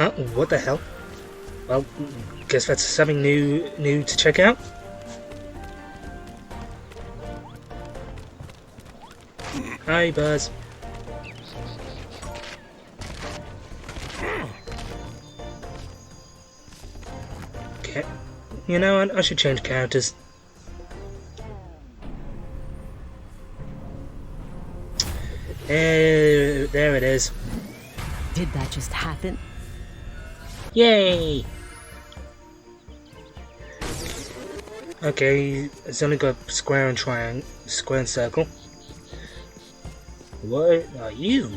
Huh? What the hell? Well, guess that's something new to check out. Hi, Buzz. Okay. You know what? I should change characters. There it is. Did that just happen? Yay! Okay, it's only got square and triangle, square and circle. What are you?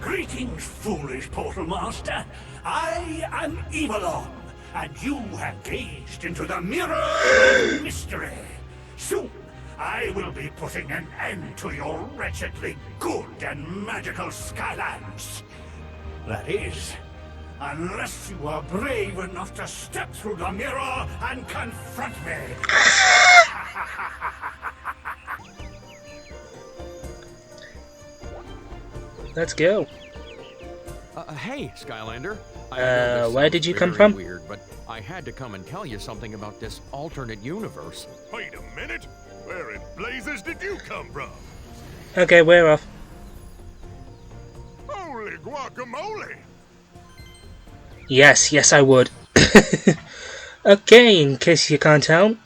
Greetings, foolish Portal Master. I am Evilon, and you have gazed into the mirror of mystery. Soon, I will be putting an end to your wretchedly good and magical Skylands. That is, unless you are brave enough to step through the mirror and confront me. Let's go. Hey, Skylander. Where did you come from? Weird, but I had to come and tell you something about this alternate universe. Wait a minute. Where in blazes did you come from? Okay, we're off. Holy guacamole! Yes, I would. Okay, in case you can't tell,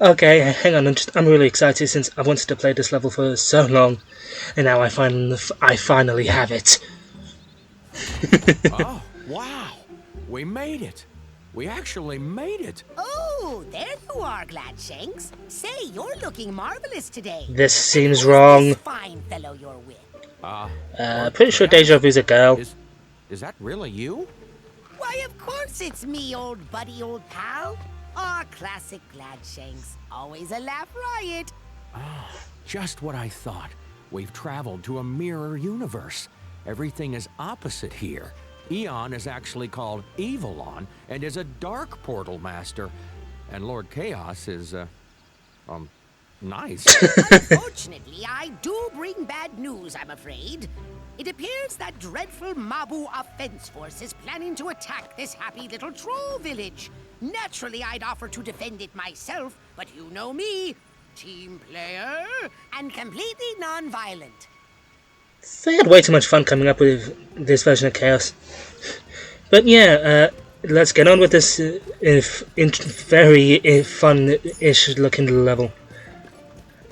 okay, hang on, I'm really excited since I've wanted to play this level for so long, and now I finally have it. Oh, wow! We made it! We actually made it! Oh, there you are, Gladshanks. Say, you're looking marvelous today. This seems wrong. This fine fellow you're with. Pretty sure Deja Vu's a girl. Is that really you? Why, of course it's me, old buddy, old pal. Aw, classic Gladshanks. Always a laugh riot. Oh, just what I thought. We've traveled to a mirror universe. Everything is opposite here. Eon is actually called Evilon and is a dark portal master. And Lord Chaos is, nice. Unfortunately, I do bring bad news, I'm afraid. It appears that dreadful Mabu Offense Force is planning to attack this happy little troll village. Naturally, I'd offer to defend it myself, but you know me. Team player and completely non-violent. They had way too much fun coming up with this version of Chaos. But yeah, let's get on with this very fun-ish looking level.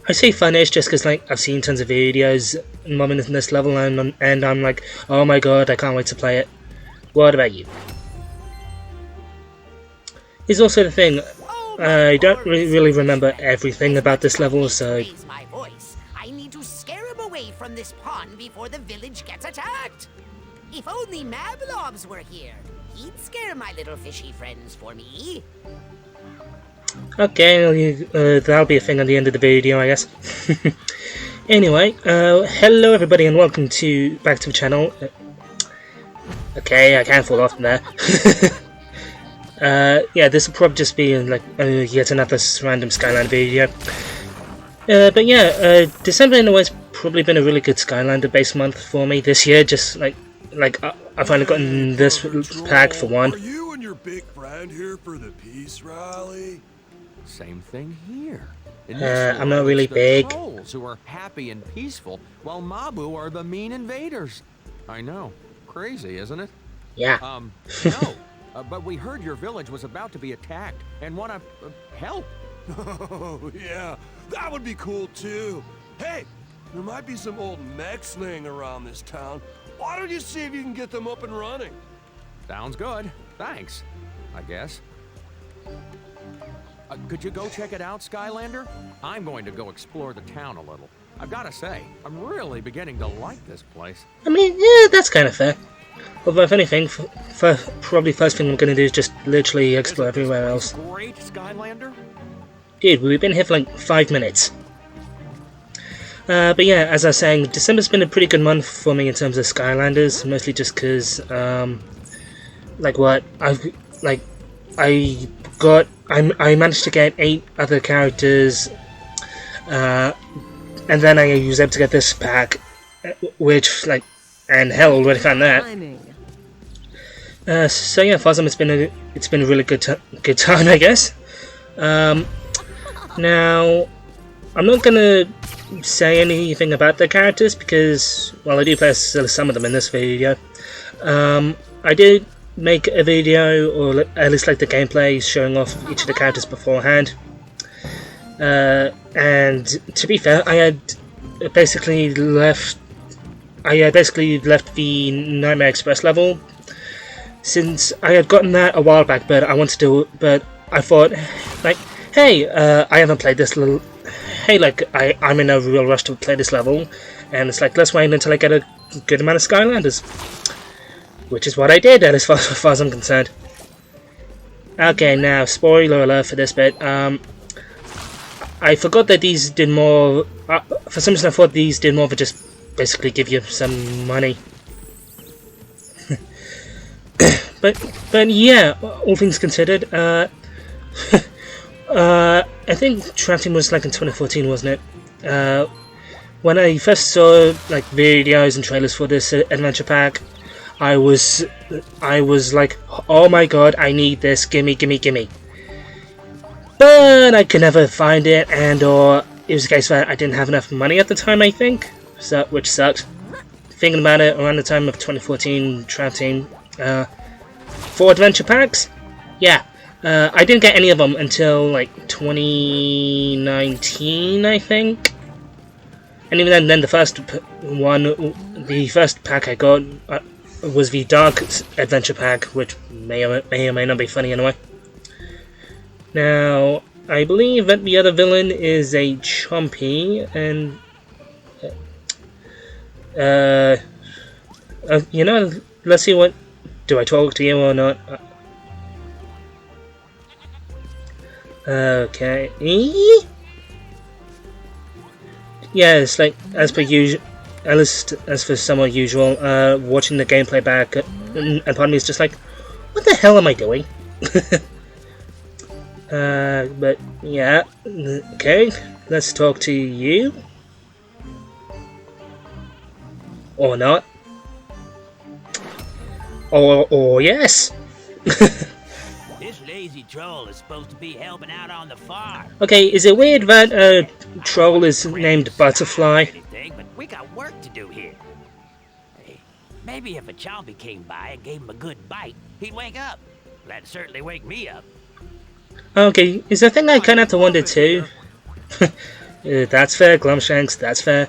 I say fun-ish just because like I've seen tons of videos involving this level and I'm like, oh my god, I can't wait to play it. What about you? Here's also the thing, I don't really remember everything about this level, so... I need to scare him away from this pond before the village gets attacked. If only Mablobs were here, he'd scare my little fishy friends for me. Okay, that'll be a thing at the end of the video, I guess. Anyway, hello everybody and welcome back to the channel. Okay, I can't fall off from there. Yeah, this will probably just be like yet another random Skylander video. But yeah, December in a way has probably been a really good Skylander-based month for me this year. Just like I finally gotten this pack for one. Are you and your big friend here for the peace rally? Same thing here. I'm not really big. Trolls who are happy and peaceful, while Mabu are the mean invaders. I know, crazy, isn't it? Yeah. No. But we heard your village was about to be attacked and want to help. Oh, yeah, that would be cool too. Hey, there might be some old mechs laying around this town. Why don't you see if you can get them up and running? Sounds good. Thanks, I guess. Could you go check it out, Skylander? I'm going to go explore the town a little. I've got to say, I'm really beginning to like this place. I mean, yeah, that's kind of fair. Although, if anything, probably first thing I'm going to do is just literally explore everywhere else. Great, Skylander. Dude, we've been here for like 5 minutes. But yeah, as I was saying, December's been a pretty good month for me in terms of Skylanders, mostly just because, I managed to get 8 other characters, and then I was able to get this pack, which like, and hell, already found that. Timing. So yeah, Fosum, it's been a really good time, I guess. Now, I'm not gonna say anything about the characters because, well, I do play some of them in this video. I did make a video, or at least like the gameplay, showing off each of the characters beforehand. And to be fair, I had basically left the Nightmare Express level, since I had gotten that a while back, but I thought, like, hey, I haven't played this level. Hey, like, I'm in a real rush to play this level, and it's like, let's wait until I get a good amount of Skylanders. Which is what I did, as far as I'm concerned. Okay, now, spoiler alert for this bit. I forgot that these did more... for some reason I thought these did more for just basically give you some money. But yeah, all things considered, I think Trapteam was like in 2014, wasn't it? When I first saw like videos and trailers for this adventure pack, I was like, oh my god, I need this, gimme. But I could never find it, and or it was a case where I didn't have enough money at the time, I think, so, which sucked. Thinking about it, around the time of 2014 Trapteam, 4 adventure packs? Yeah, I didn't get any of them until like 2019, I think. And even then the first pack I got was the Dark Adventure Pack, which may or may not be funny anyway. Now, I believe that the other villain is a Chompy, and you know, let's see what. Do I talk to you or not? Okay. Yeah, it's like as per usual. At least as for somewhat usual, watching the gameplay back, and part of me is just like, what the hell am I doing? But yeah, okay, let's talk to you. Or not. Or yes. This lazy troll is supposed to be helping out on the farm. Okay, is it weird that troll is named Butterfly? But we got work to do here. Hey, maybe if a Chompy came by and gave him a good bite, he'd wake up. That'd certainly wake me up. Okay, is the thing I kind of have to wonder too. That's fair, Glumshanks, that's fair.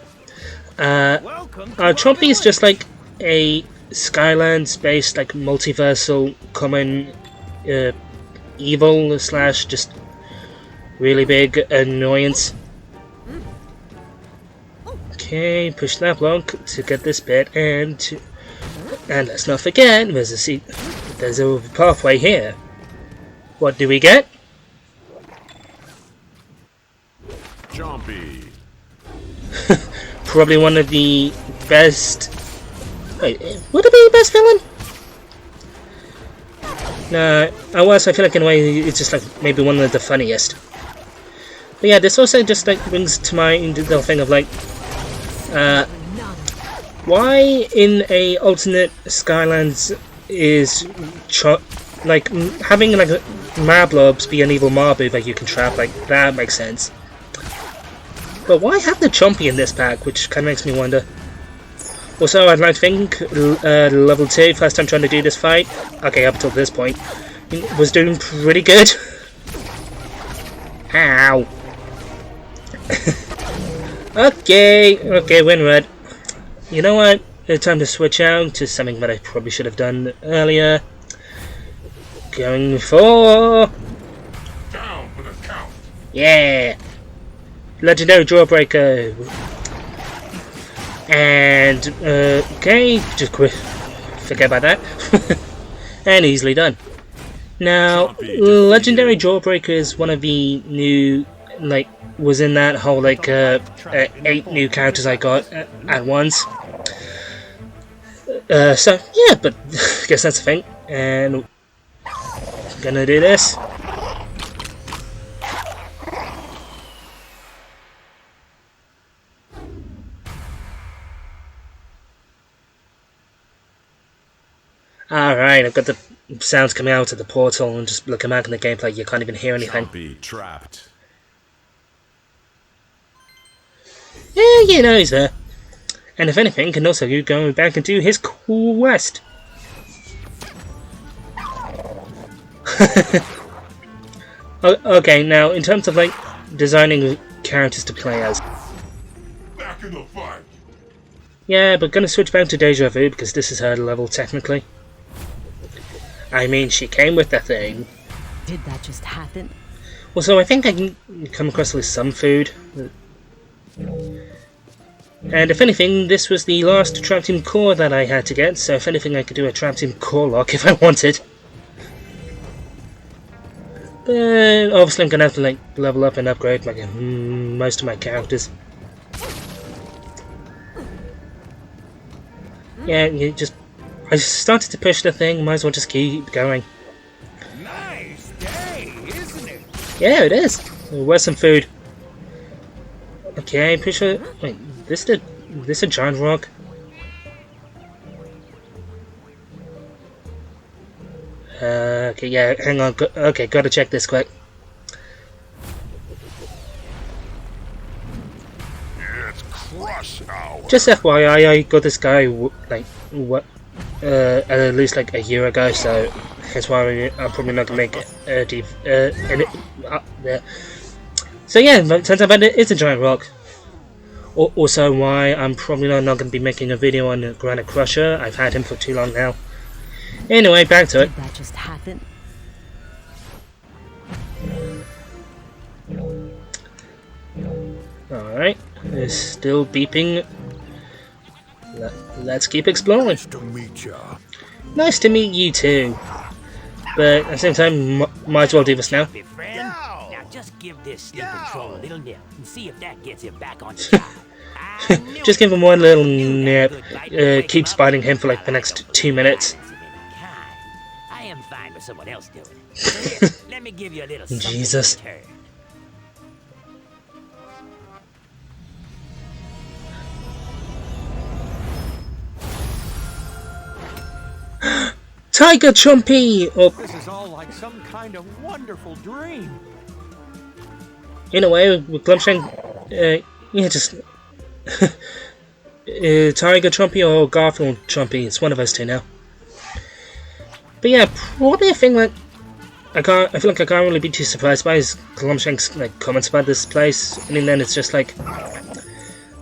Chompy is just like a Skylands-based, like, multiversal common evil / just really big annoyance. Okay, push that block to get this bit, and let's not forget, there's a pathway here. What do we get? Chompy. Probably one of the best. Wait, would it be the best villain? No, I feel like in a way it's just like maybe one of the funniest. But yeah, this also just like brings to mind the thing of like, why in a alternate Skylands is like having like Mablobs be an evil Mabu that you can trap, like that makes sense. But why have the Chompy in this pack, which kind of makes me wonder. Also, I'd like to think level 2, first time trying to do this fight, okay, up until this point, was doing pretty good. Ow. Okay, win red. You know what? It's time to switch out to something that I probably should have done earlier. Going for... Down for the count. Yeah! Legendary Jawbreaker. And, okay, just forget about that. And easily done. Now, Legendary Jawbreaker is one of the new, like, was in that whole, like, 8 new characters I got at once. So, yeah, but I guess that's the thing. And gonna do this. Alright, I've got the sounds coming out of the portal, and just looking back in the gameplay, you can't even hear anything. Chompy trapped. Yeah, you know he's there. And if anything, can also go back and do his quest. Okay, now in terms of like designing characters to play as. Back in the fight. Yeah, but gonna switch back to Deja Vu because this is her level technically. I mean, she came with the thing. Did that just happen? Well, so I think I can come across with some food. And if anything, this was the last Trap Team core that I had to get, so if anything I could do a Trap Team core lock if I wanted. But obviously I'm gonna have to like level up and upgrade like most of my characters. Yeah, I started to push the thing, might as well just keep going. Nice day, isn't it? Yeah, it is. Where's some food? Okay, pretty sure. Wait, this a giant rock? Okay, yeah, hang on. Okay, gotta check this quick. It's crush hour. Just FYI, I got this guy at least like a year ago, so that's why I'm probably not gonna make it. So yeah, but turns out that it's a giant rock. Also, why I'm probably not going to be making a video on the Granite Crusher. I've had him for too long now. Anyway, back to it. Did that just happen? Alright, it's still beeping. Let's keep exploring. Nice to meet ya. Nice to meet you too. But at the same time, might as well do this now. Be friend. Now just give this sleeping troll a little nip and see if that gets him back on track. Just give him one little nip. Keep spiting him for like the next 2 minutes. I am fine with someone else doing it. So here, let me give you a little something Jesus. in return. Tiger Chumpy! Oh, This is all like some kind of wonderful dream. in a way, with Glumshank, yeah, just Tiger Chumpy or Garfield Chumpy. It's one of those two now. But yeah, probably a thing that I feel like I can't really be too surprised by is Glumshank's like comments about this place. I mean, then it's just like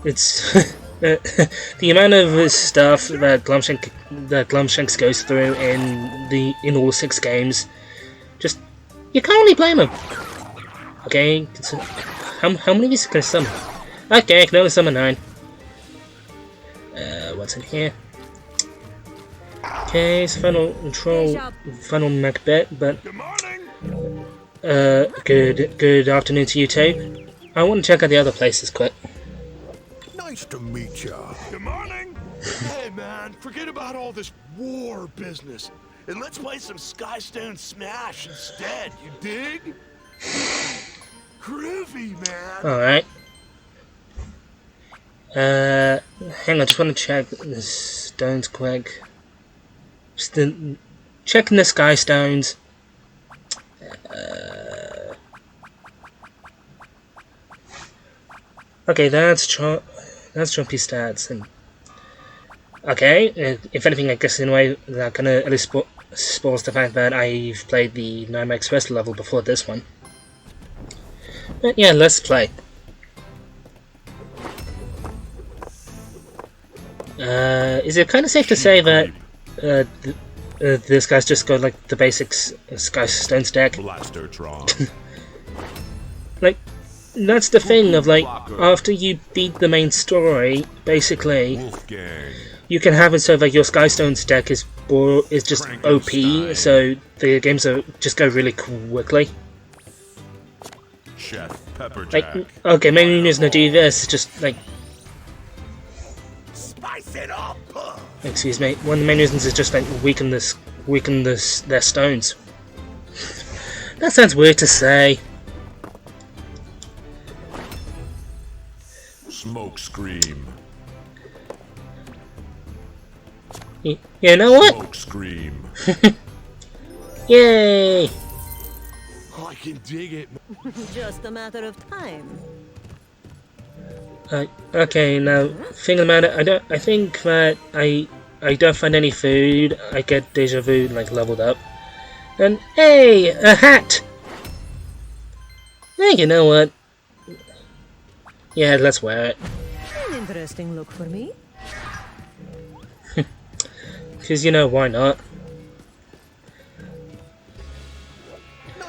it's the amount of stuff that Glumshanks goes through in all 6 games. Just you can't really blame him. Okay, how many of these can I summon? Okay, I can only summon 9. What's in here? Okay, it's final mech bit, but Good morning. good afternoon to you too. I want to check out the other places quick. Nice to meet ya. Good morning. Hey man, forget about all this war business. And let's play some Skystone Smash instead, you dig? Groovy, man. Alright. Hang on, just want to check the stones quick. Just checking the sky stones. Okay, that's Trumpy stats. And okay, if anything, I guess in a way that kind of at least spoils the fact that I've played the Nightmare Express level before this one. But yeah, let's play. Is it kind of safe to say that this guy's just got like the basics Sky Stone stack? Blastertron. Like, that's the thing of like, after you beat the main story, basically, Wolfgang. you can have it so that your Skystones deck is just OP, so the games just go really quickly. Chef Pepperjack. Like, okay, maybe you're gonna do this, just like, Spice it up! excuse me, one of the main reasons is just like weaken their stones. That sounds weird to say. Smoke Scream. You know what? Smoke scream. Yay! I can dig it. Just a matter of time. Okay, now thinking about it, I think that I don't find any food. I get deja vu like leveled up, and hey, a hat. Hey, you know what? Yeah, let's wear it. An interesting look for me. Cause you know why not?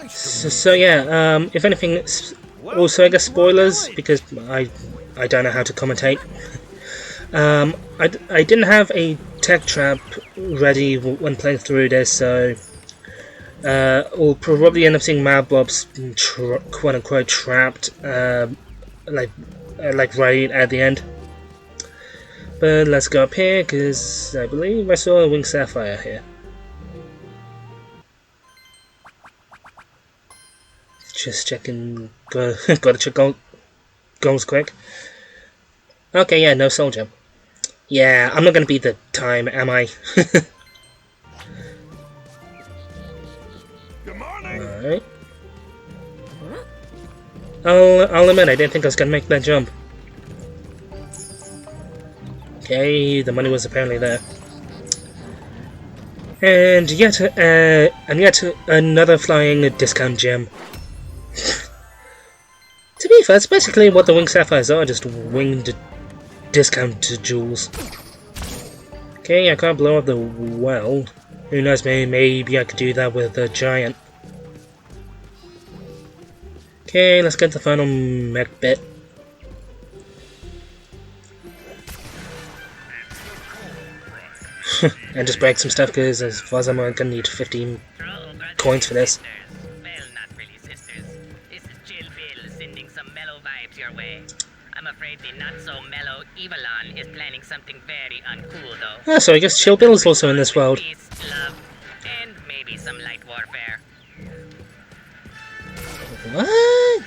So yeah, if anything, also I guess spoilers because I don't know how to commentate. I didn't have a tech trap ready when playing through this, so we'll probably end up seeing Mad Bob's quote unquote trapped, like right at the end. But let's go up here because I believe I saw a winged sapphire here. Just checking. Gotta check goals quick. Okay, yeah, no soul gem. Yeah, I'm not gonna beat the time, am I? Good morning. Alright. I'll admit I didn't think I was gonna make that jump. Okay, the money was apparently there. And yet another flying discount gem. To be fair, it's basically what the winged sapphires are, just winged discount jewels. Okay, I can't blow up the well. Who knows, maybe I could do that with a giant. Okay, let's get the final mech bit. And just break some stuff, because as far as I'm gonna need 15 coins for this. Well, not really sisters. This is Chill Bill sending some mellow vibes your way. I'm afraid the not-so-mellow Evilon is planning something very uncool, though. Ah, so I guess Chill Bill is also in this world. Peace, love, and maybe some light warfare. What?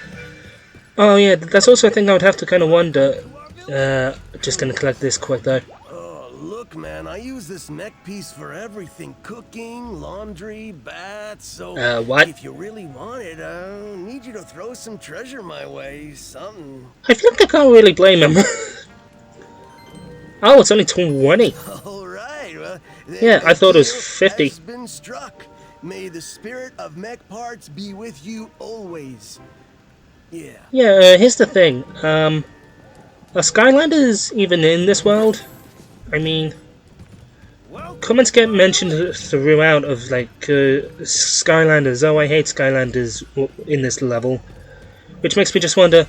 Oh yeah, that's also a thing I would have to kind of wonder. Just gonna collect this quick though. Look, man, I use this mech piece for everything. Cooking, laundry, baths, so... what? If you really want it, I need you to throw some treasure my way, something. I feel like I can't really blame him. Oh, it's only 20. Alright, well... Yeah, I thought it was 50. Has been struck. May the spirit of mech parts be with you always. Yeah. Yeah, here's the thing. Are Skylanders even in this world? I mean, comments get mentioned throughout of like Skylanders. Oh, I hate Skylanders in this level, which makes me just wonder: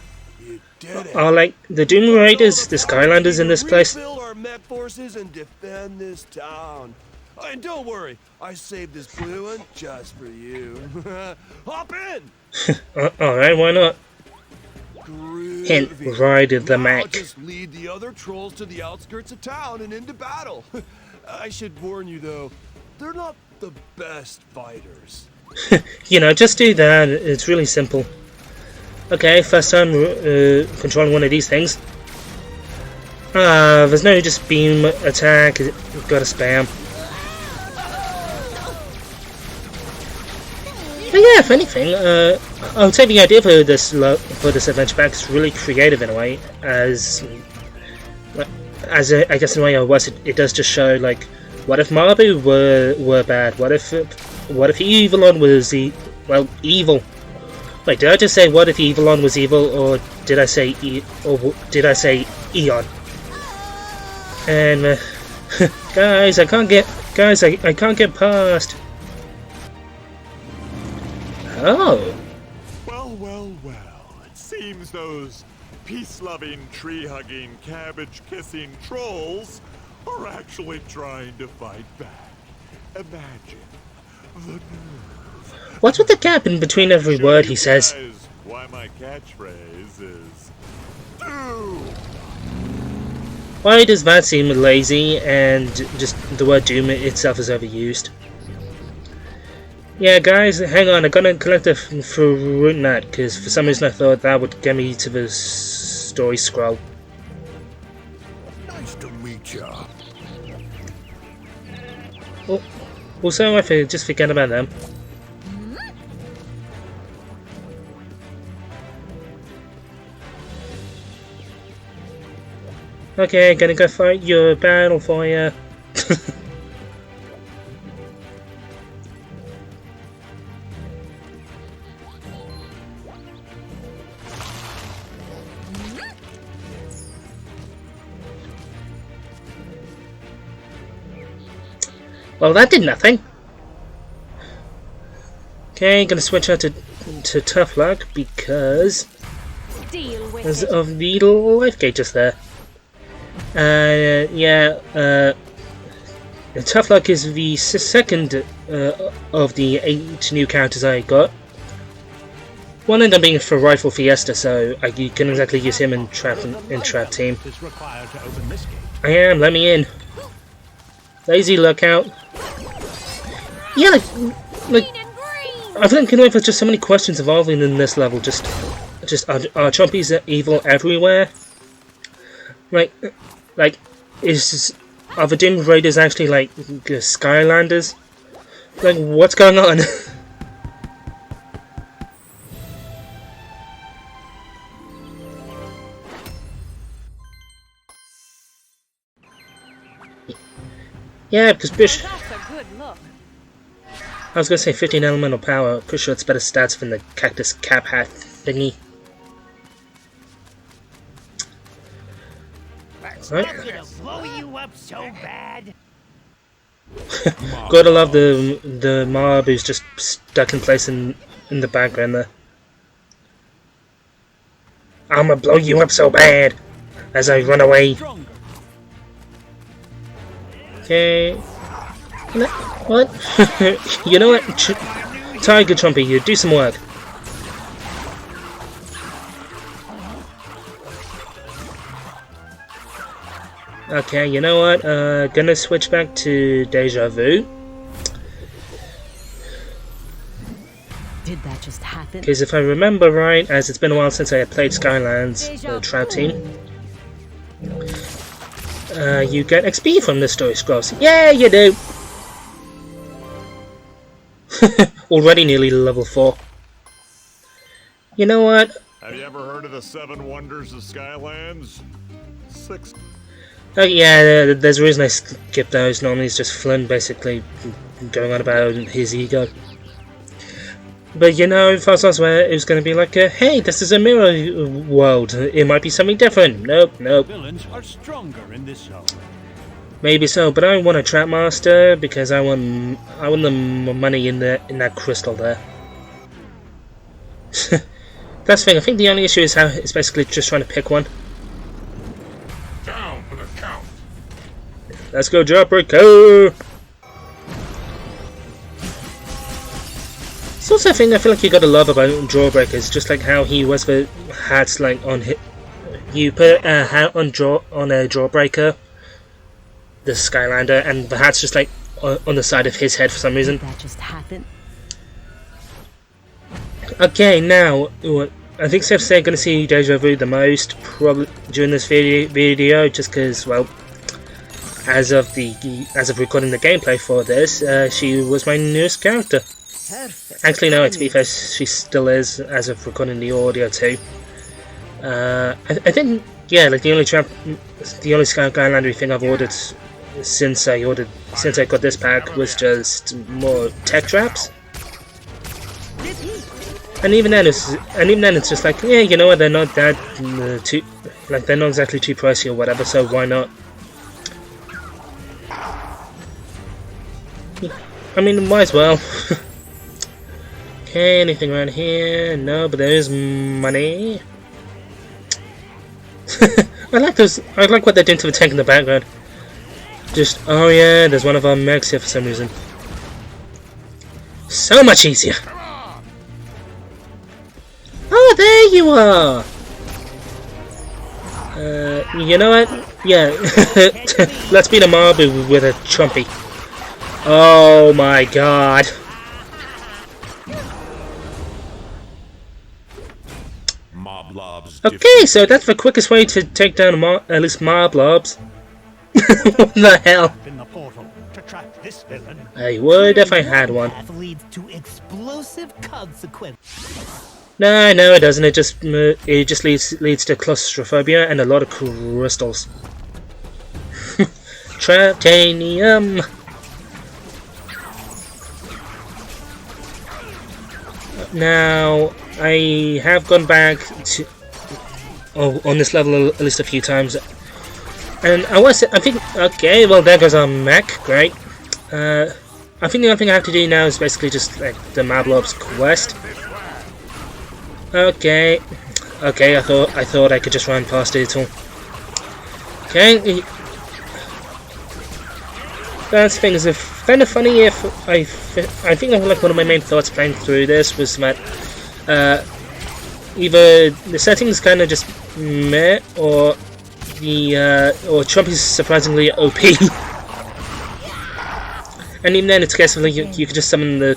are like the Doom Raiders the Skylanders in this place? Rebuild our mech forces and defend this town. And don't worry, I saved this blue one just for you. Hop in. All right, why not? Hint, ride the Now mech. just lead the other trolls to the outskirts of town and into battle. I should warn you though, they're not the best fighters. You know, just do that. It's really simple. Okay, first time controlling one of these things. There's no just beam attack. Gotta spam. But yeah, if anything, I would say the idea for this adventure pack is really creative in a way, as I guess in a way it does just show like, what if Mabu were bad? What if Evilon was evil? Wait, did I just say what if Evilon was evil, or did I say Eon? And guys, I can't get past. Oh. Well. It seems those peace-loving, tree-hugging, cabbage-kissing trolls are actually trying to fight back. Imagine the nerve. What's with the gap in between every word he says? Why my catchphrase is Doom! Why does that seem lazy and just the word Doom itself is overused? Yeah, guys, hang on, I'm gonna collect a fruit nut, because for some reason I thought that would get me to the story scroll. Nice to meet ya. Oh, also, I just forget about them. Okay, gonna go fight your battle for ya. Well, that did nothing. Okay, gonna switch out to Tough Luck because of the life gauges there. Tough Luck is the second of the 8 new characters I got. One of them being for Rifle Fiesta, so you can exactly use him in Trap Team. I am, let me in. Lazy lookout. Yeah, like I think there's just so many questions evolving in this level. Just are Chompies evil everywhere? Like, are the Doom Raiders actually like Skylanders? Like, what's going on? Yeah, because Bish. I was gonna say 15 elemental power. Pretty sure it's better stats than the cactus cap hat thingy. Right. Blow you up so bad. Gotta love the mob who's just stuck in place in the background there. I'ma blow you up so bad as I run away. Okay. What? You know what? Tiger Chompy, you do some work. Okay, you know what? Gonna switch back to Deja Vu. Did that just happen? Because if I remember right, as it's been a while since I had played Skylands Trapteam, you get XP from the story scrolls. Yeah, you do! Already nearly level 4. You know what? Have you ever heard of the 7 Wonders of Skylands? 6. Yeah, there's a reason I skip those. Normally it's just Flynn basically going on about his ego. But you know, if I was where it was going to be like, hey, this is a mirror world. It might be something different. Nope. Villains are stronger in this zone. Maybe so, but I want a Trap Master because I want the money in that crystal there. That's the thing. I think the only issue is how it's basically just trying to pick one. Down for the count. Let's go, Jawbreaker! It's also a thing I feel like you gotta love about Jawbreakers, just like how he was the hats like on his, you put a hat on a Jawbreaker, the Skylander, and the hat's just like on the side of his head for some reason. That just happened. Okay, now I think safe to say I'm gonna see Deja Vu the most probably during this video, just because, well, as of recording the gameplay for this, she was my newest character. Perfect. Actually, no, to be fair, she still is as of recording the audio too. I think, yeah, like the only Skylander thing I've ordered since I got this pack was just more tech traps. And even then it's just like, yeah, you know what, they're not that too, like, they're not exactly too pricey or whatever, so why not? I mean, might as well. Okay, anything around here? No, but there is money. I like what they're doing to the tank in the background. Just, oh yeah, there's one of our mechs here for some reason. So much easier. Oh, there you are! You know what? Yeah, let's beat a mob with a Chompy. Oh my god. Okay, so that's the quickest way to take down at least mob lobs. What the hell? In the portal to trap this villain. I would if I had one. Path leads to explosive consequences. No, it doesn't. It just leads to claustrophobia and a lot of crystals. Traptanium. Now I have gone back to on this level at least a few times, and I think okay. Well, there goes our mech. Great. I think the only thing I have to do now is basically just like the Mablob's quest. Okay, I thought I could just run past it all. Okay, that's the thing. Is kind of funny if I think like one of my main thoughts playing through this was that either the settings kind of just meh, or Trump is surprisingly OP. And even then, it's a case of like you could just summon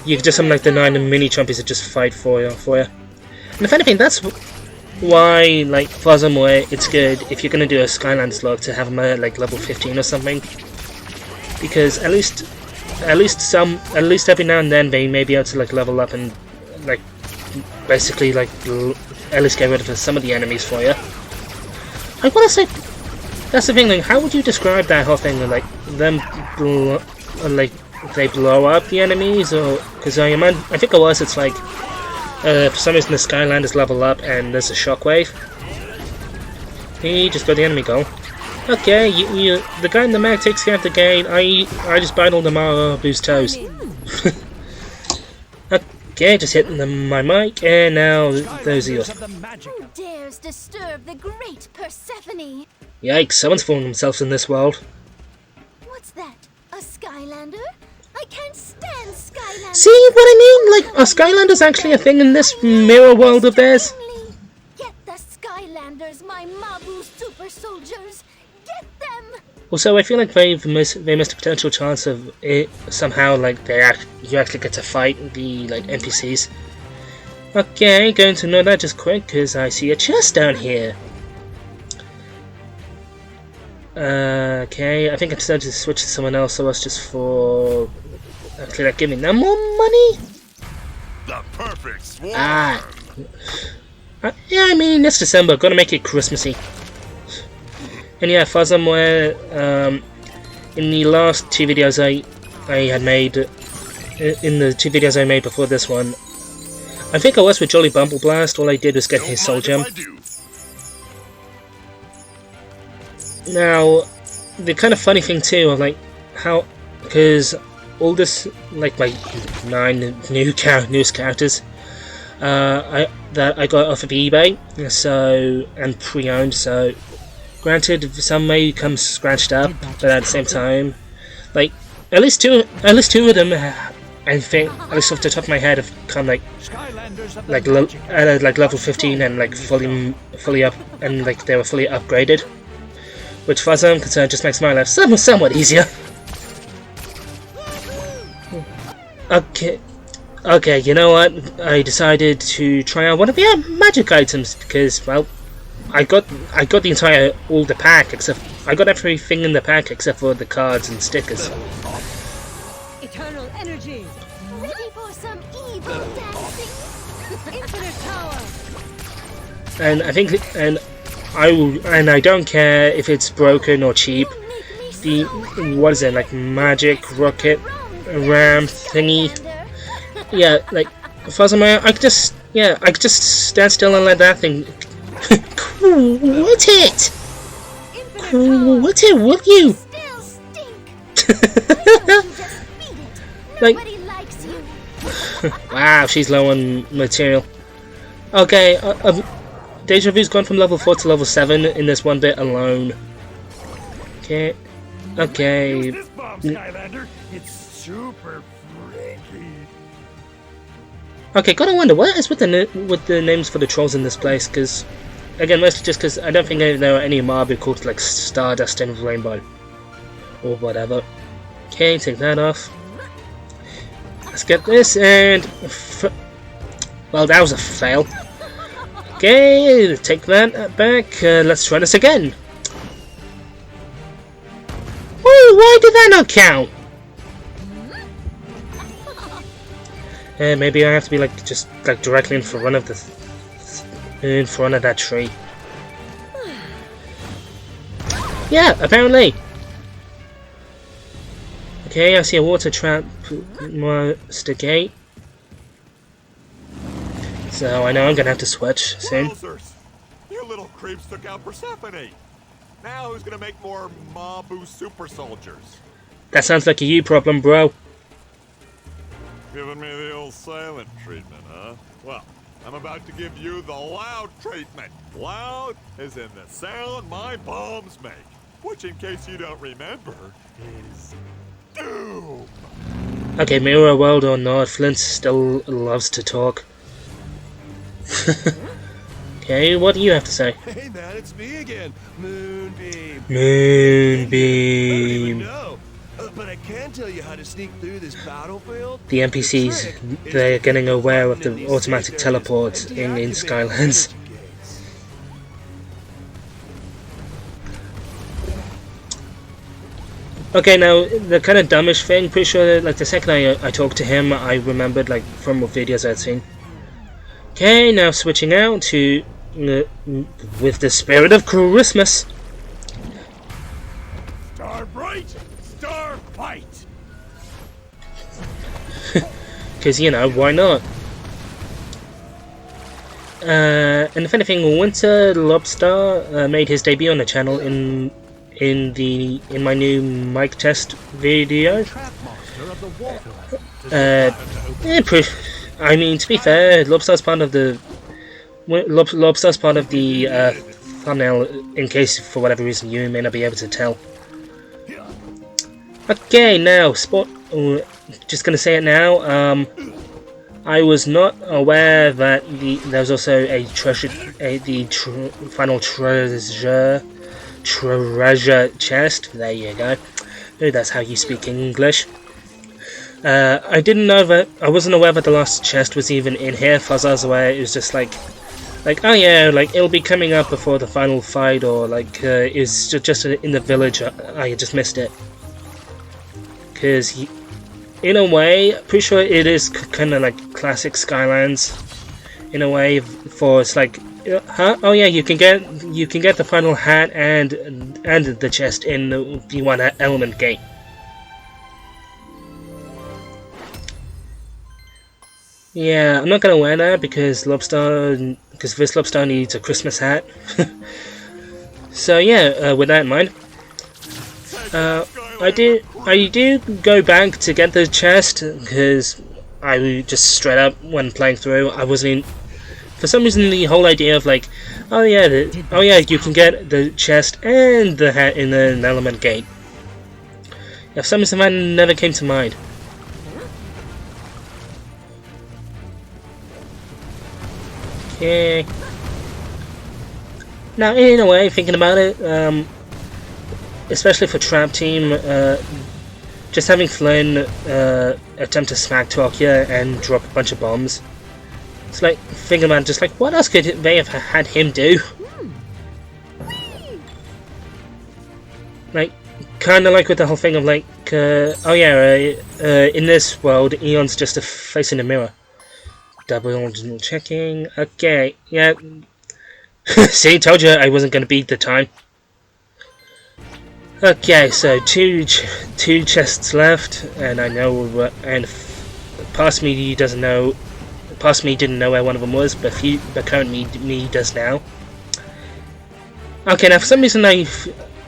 you could just summon like the 9 mini Trumpies that just fight for you. And if anything, that's why like furthermore it's good if you're gonna do a Skylanders log to have them at like level 15 or something, because at least every now and then they may be able to like level up and like basically like at least get rid of some of the enemies for you. I want to say that's the thing. Like, how would you describe that whole thing? Like them, like they blow up the enemies, or because I think it was. It's like for some reason the Skylanders level up and there's a shockwave. He just got the enemy goal. Okay, the guy in the mech takes care of the game. I just bite all the Mabu's toes. Okay, just hitting my mic, and now those are yours. Who dares disturb the great Persephone? Yikes, someone's fooling themselves in this world. What's that? A Skylander? I can't stand Skylanders. See what I mean? Like, are Skylanders actually a thing in this mirror world of theirs? Get the Skylanders, my Mabu super soldiers. Get them. Also, I feel like they missed a potential chance of it somehow. Like you actually get to fight the like NPCs. Okay, going to know that just quick because I see a chest down here. Okay, I think I decided to switch to someone else. So that's just for actually like giving them more money. The perfect swarm. Yeah, I mean it's December. Gotta make it Christmassy. And yeah, furthermore, in the last 2 videos I had made, in the 2 videos I made before this one, I think I was with Jolly Bumble Blast. All I did was get his soul gem. Now, the kind of funny thing too, of like how, because all this like my 9 newest characters, that I got off of eBay, so and pre-owned, so. Granted, some may come scratched up, but at the same time, like at least two of them, I think, at least off the top of my head, have come like level 15 and like fully up, and like they were fully upgraded, which, as far as I'm concerned, just makes my life somewhat easier. Okay, you know what? I decided to try out one of the magic items because, well. I got all the pack except I got everything in the pack except for the cards and stickers. Eternal energy. Ready for some evil dancing? Infinite power. And I think I don't care if it's broken or cheap. The what is it, like magic rocket ram thingy? Yeah, like furthermore, I could just stand still and let that thing. Quit it! Quit it, will you? Like, wow, she's low on material. Okay, Deja Vu's gone from level 4 to level 7 in this one bit alone. Okay. Use this bomb, Skylander. It's super freaky. Okay, gotta wonder what is with the names for the trolls in this place, because again, mostly just because I don't think there are any Mabu called like Stardust and Rainbow or whatever. Okay, take that off. Let's get this, and well, that was a fail. Okay, take that back. Let's try this again. don't count. Maybe I have to be like just like directly in front of that tree. Yeah, apparently. Okay, I see a water trap monster gate. So I know I'm gonna have to switch soon. Wowzers! You little creeps took out Persephone. Now who's gonna make more Mabu super soldiers? That sounds like a you problem, bro. Giving me the old silent treatment, huh? Well, I'm about to give you the loud treatment. Loud is in the sound my bombs make, which, in case you don't remember, is doom. Okay, Mirror World or not, Flint still loves to talk. Okay, what do you have to say? Hey man, it's me again, Moonbeam. Moonbeam. No, but I can tell you how to sneak through this battlefield. The NPCs, they're getting aware of the automatic teleports in Skylands. Okay, now the kind of dumbish thing, pretty sure that, like, the second I talked to him, I remembered, like, from what videos I'd seen. Okay, now switching out to with the spirit of Christmas. Star bright, star fight. Because, you know, why not? And if anything, Winter Lobster made his debut on the channel in my new mic test video. I mean, to be fair, Lobster's part of the thumbnail. In case for whatever reason you may not be able to tell. Okay, now just gonna say it now. I was not aware that there was also a final treasure chest. There you go. Oh, that's how you speak English. I didn't know that. I wasn't aware that the last chest was even in here. As I was aware, it was just like, oh yeah, like it'll be coming up before the final fight, or like it's just in the village. I just missed it. Because in a way, pretty sure it is kind of like classic Skylands. In a way, for it's like, huh? Oh yeah, you can get the final hat and the chest in the one element gate. Yeah, I'm not gonna wear that because this Lobster needs a Christmas hat. So yeah, with that in mind, I do go back to get the chest because I just straight up when playing through I wasn't. For some reason, the whole idea of like, oh yeah, you can get the chest and the hat in an element gate. For some reason, that never came to mind. Okay. Now, in a way, thinking about it, especially for Trap Team, just having Flynn attempt to smack Tokyo and drop a bunch of bombs. It's like, thinking about it, just like, what else could they have had him do? Like, kind of like with the whole thing of like, oh yeah, in this world, Eon's just a face in a mirror. Double checking. Okay, yeah. See, told you I wasn't going to beat the time. Okay, so two chests left, and I know, and past me didn't know where one of them was, but currently me does now. Okay, now for some reason I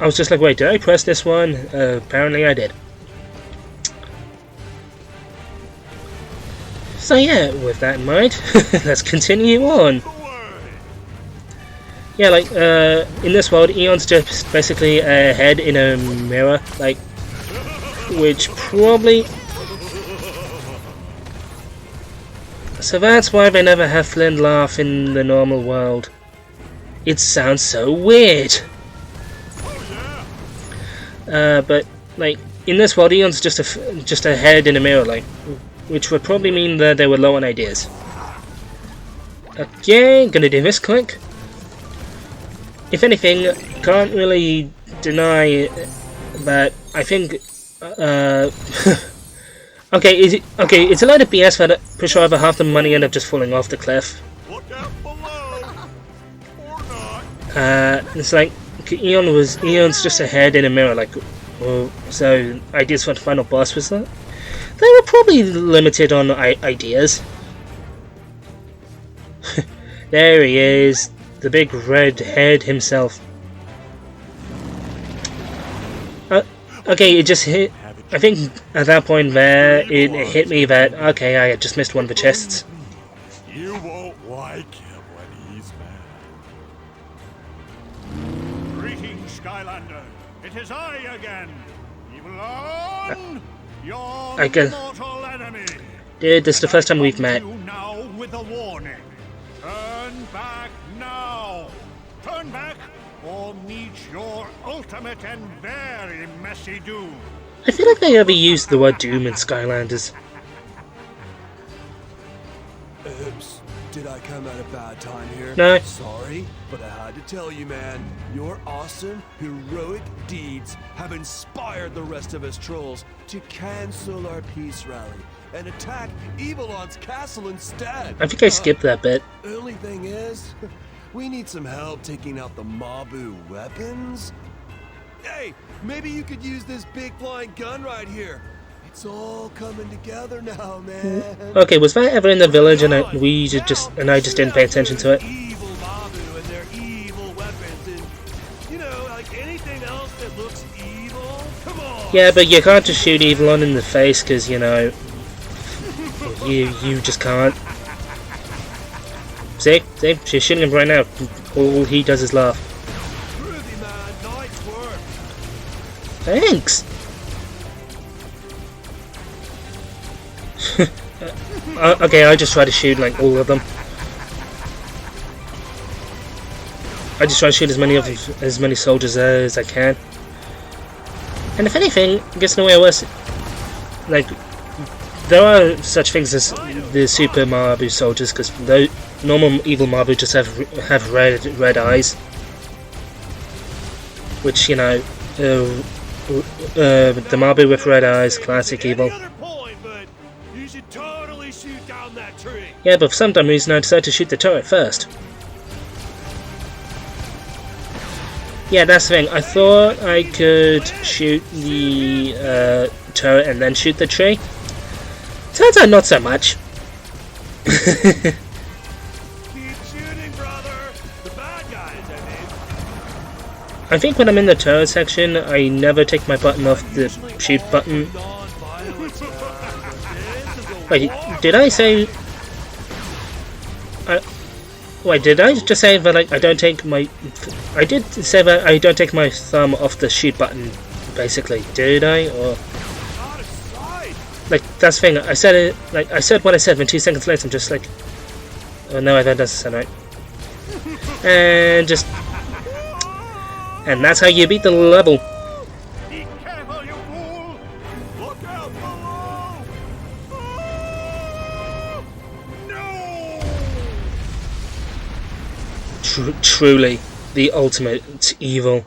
was just like, wait, did I press this one? Apparently I did. So yeah, with that in mind, let's continue on. Yeah, like, in this world, Eon's just basically a head in a mirror, like, which probably... So that's why they never have Flynn laugh in the normal world. It sounds so weird! But, like, in this world, Eon's just a head in a mirror, like, which would probably mean that they were low on ideas. Okay, gonna do this click. If anything, can't really deny that I think Okay, it's a load of BS that pretty sure over half the money end up just falling off the cliff. Look out below! Or not! It's like, Eon's just ahead in a mirror, like, well, so ideas for the final boss was that? They were probably limited on ideas. There he is, the big red head himself. Okay, it just hit. I think at that point there, it hit me that, okay, I had just missed one of the chests. You won't like him when he's mad. Greetings, Skylander. It is I again, Evilon, your I guess, mortal enemy. dude, this is the first time we've met. You now with a warning. Turn back now. Turn back or meet your ultimate and very messy doom. I feel like they ever used the word doom in Skylanders. Oops, did I come at a bad time here? No. Sorry, but I had to tell you, man, your awesome, heroic deeds have inspired the rest of us trolls to cancel our peace rally and attack Evilon's castle instead. I think I skipped that bit. Only thing is, we need some help taking out the Mabu weapons. Hey, maybe you could use this big flying gun right here. It's all coming together now, man. Okay, was that ever in the village and I just didn't pay attention to it? Evil Mabu and their evil weapons and, you know, like anything else that looks evil. Come on. Yeah, but you can't just shoot Evilon in the face because, you know, you just can't. See, she's shooting him right now. All he does is laugh. Groovy, man. Nice work. Thanks. Okay, I just try to shoot like all of them. I just try to shoot as many soldiers as I can. And if anything, it gets in the way worse. Like, there are such things as the Super Mabu soldiers, because the normal evil Mabu just have red eyes, which, you know, the Mabu with red eyes, classic evil. Yeah, but for some dumb reason I decided to shoot the turret first. Yeah, that's the thing. I thought I could shoot the turret and then shoot the tree. Turns out not so much. Keep shooting, brother. The bad guys, I mean. I think when I'm in the turret section, I never take my button off the shoot button. Wait, did I say? Wait, did I just say that like I don't take my? I did say that I don't take my thumb off the shoot button. Basically, did I? Or like that's the thing. I said it. Like I said what I said. Then 2 seconds later, I'm just like, oh no, that doesn't sound right. And that's how you beat the level. Be careful, you fool! Look out below! No! Truly, the ultimate evil.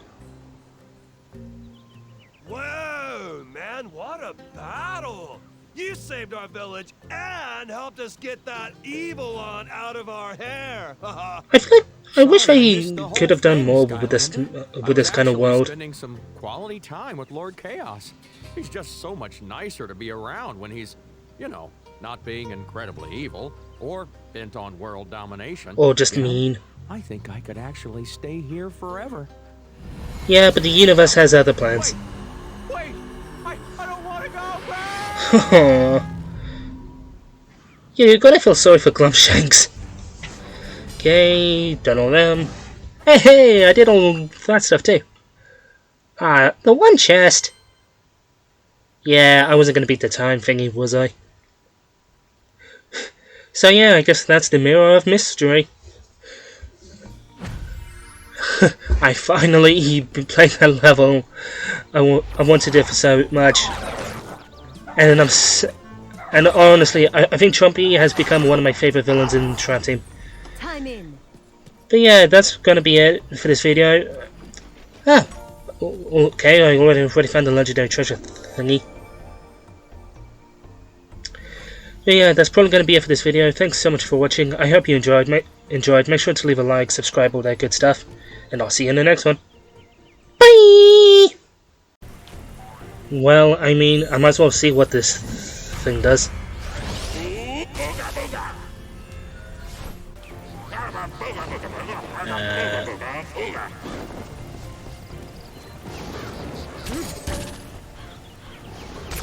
Whoa, man, what a battle! You saved our village and helped us get that Evilon out of our hair. I feel like I wish they could have done more with this kind of world. Spending some quality time with Lord Chaos. He's just so much nicer to be around when he's, you know, not being incredibly evil or bent on world domination. Or just mean. I think I could actually stay here forever. Yeah, but the universe has other plans. Wait, I don't want to go back. Aww. Yeah, you gotta feel sorry for Glumshanks. Okay, done all them. Hey, I did all that stuff too. The one chest. Yeah, I wasn't gonna beat the time thingy, was I? So yeah, I guess that's the Mirror of Mystery. I finally played that level. I wanted it for so much, and honestly, I think Trumpy has become one of my favorite villains in Trap Team. Time in. But yeah, that's gonna be it for this video. Okay, I already found the legendary treasure thingy. But yeah, that's probably going to be it for this video. Thanks so much for watching. I hope you enjoyed. Make sure to leave a like, subscribe, all that good stuff. And I'll see you in the next one. Bye! Well, I mean, I might as well see what this thing does.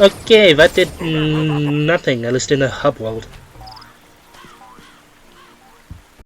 Okay, that did nothing, at least in the hub world.